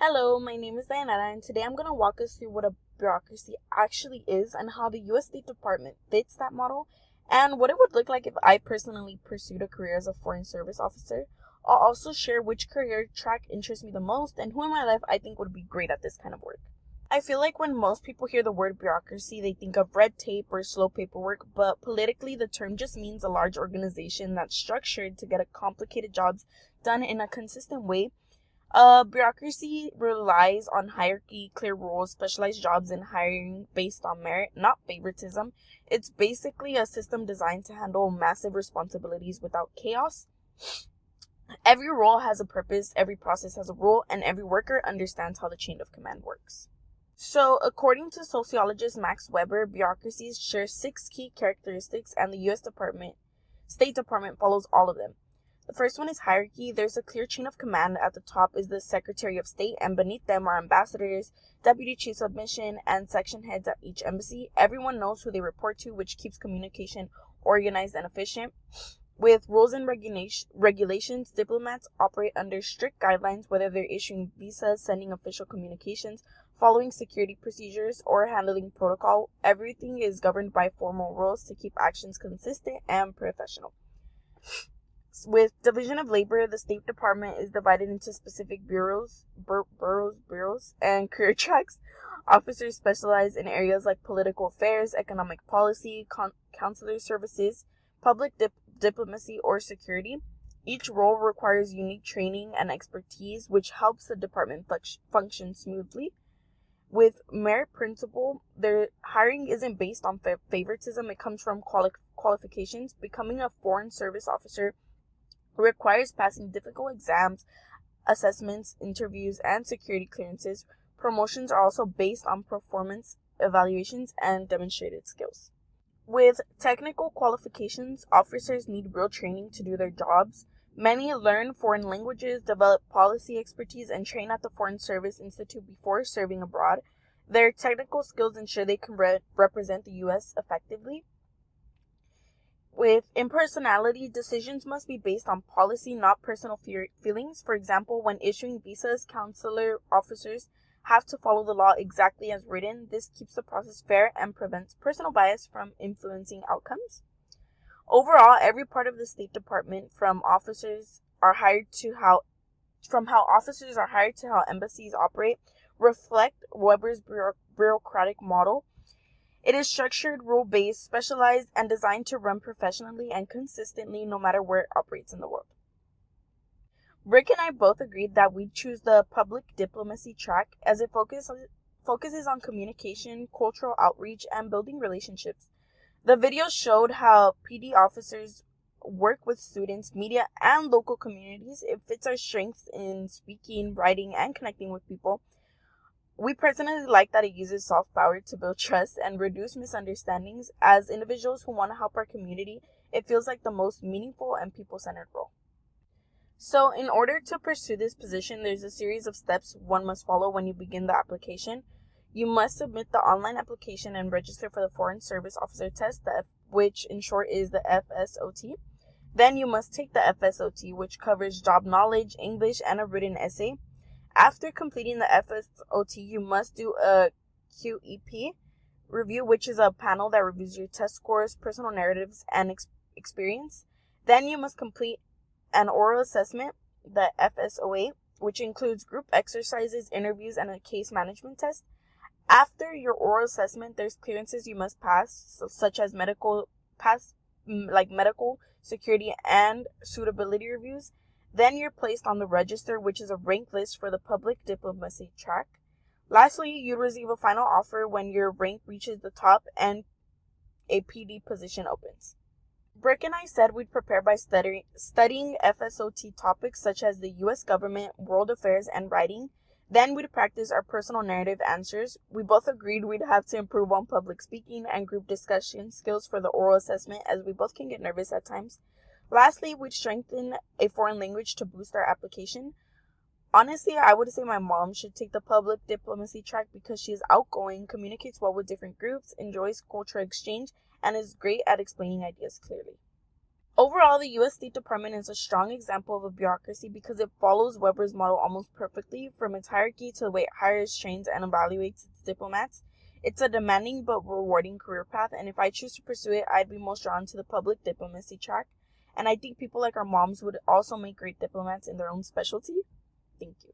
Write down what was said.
Hello, my name is Diana, and today I'm going to walk us through what a bureaucracy actually is and how the US State Department fits that model, and what it would look like if I personally pursued a career as a Foreign Service officer. I'll also share which career track interests me the most and who in my life I think would be great at this kind of work. I feel like when most people hear the word bureaucracy, they think of red tape or slow paperwork, but politically, the term just means a large organization that's structured to get a complicated jobs done in a consistent way. Bureaucracy relies on hierarchy, clear rules, specialized jobs, and hiring based on merit, not favoritism. It's basically a system designed to handle massive responsibilities without chaos. Every role has a purpose, every process has a rule, and every worker understands how the chain of command works. So, according to sociologist Max Weber, bureaucracies share 6 key characteristics, and the State Department follows all of them. The first one is hierarchy. There's a clear chain of command. At the top is the Secretary of State, and beneath them are ambassadors, deputy chiefs of mission, and section heads at each embassy. Everyone knows who they report to, which keeps communication organized and efficient. With rules and regulations, diplomats operate under strict guidelines, whether they're issuing visas, sending official communications, following security procedures, or handling protocol. Everything is governed by formal rules to keep actions consistent and professional. With division of labor, the State Department is divided into specific bureaus, and career tracks. Officers specialize in areas like political affairs, economic policy, consular services, public diplomacy, or security. Each role requires unique training and expertise, which helps the department function smoothly. With merit principle, their hiring isn't based on favoritism. It comes from qualifications. Becoming a foreign service officer requires passing difficult exams, assessments, interviews, and security clearances. Promotions are also based on performance evaluations and demonstrated skills. With technical qualifications, officers need real training to do their jobs. Many learn foreign languages, develop policy expertise, and train at the Foreign Service Institute before serving abroad. Their technical skills ensure they can represent the U.S. effectively. With impersonality, decisions must be based on policy, not personal feelings. For example, when issuing visas, consular officers have to follow the law exactly as written. This keeps the process fair and prevents personal bias from influencing outcomes. Overall, every part of the State Department, from how officers are hired to how embassies operate, reflect Weber's bureaucratic model. It is structured, rule-based, specialized, and designed to run professionally and consistently no matter where it operates in the world. Rick and I both agreed that we'd choose the public diplomacy track as it focuses on communication, cultural outreach, and building relationships. The video showed how PD officers work with students, media, and local communities. It fits our strengths in speaking, writing, and connecting with people. We personally like that it uses soft power to build trust and reduce misunderstandings. As individuals who want to help our community, it feels like the most meaningful and people-centered role. So, in order to pursue this position, there's a series of steps one must follow when you begin the application. You must submit the online application and register for the Foreign Service Officer Test, which in short is the FSOT. Then you must take the FSOT, which covers job knowledge, English, and a written essay. After completing the FSOT, you must do a QEP review, which is a panel that reviews your test scores, personal narratives, and experience. Then you must complete an oral assessment, the FSOA, which includes group exercises, interviews, and a case management test. After your oral assessment, there's clearances you must pass, such as medical, security, and suitability reviews. Then you're placed on the register, which is a ranked list for the public diplomacy track. Lastly, you receive a final offer when your rank reaches the top and a PD position opens. Brick and I said we'd prepare by studying FSOT topics such as the U.S. government, world affairs, and writing. Then we'd practice our personal narrative answers. We both agreed we'd have to improve on public speaking and group discussion skills for the oral assessment, as we both can get nervous at times. Lastly, we'd strengthen a foreign language to boost our application. Honestly, I would say my mom should take the public diplomacy track because she is outgoing, communicates well with different groups, enjoys cultural exchange, and is great at explaining ideas clearly. Overall, the U.S. State Department is a strong example of a bureaucracy because it follows Weber's model almost perfectly, from its hierarchy to the way it hires, trains, and evaluates its diplomats. It's a demanding but rewarding career path, and if I choose to pursue it, I'd be most drawn to the public diplomacy track. And I think people like our moms would also make great diplomats in their own specialty. Thank you.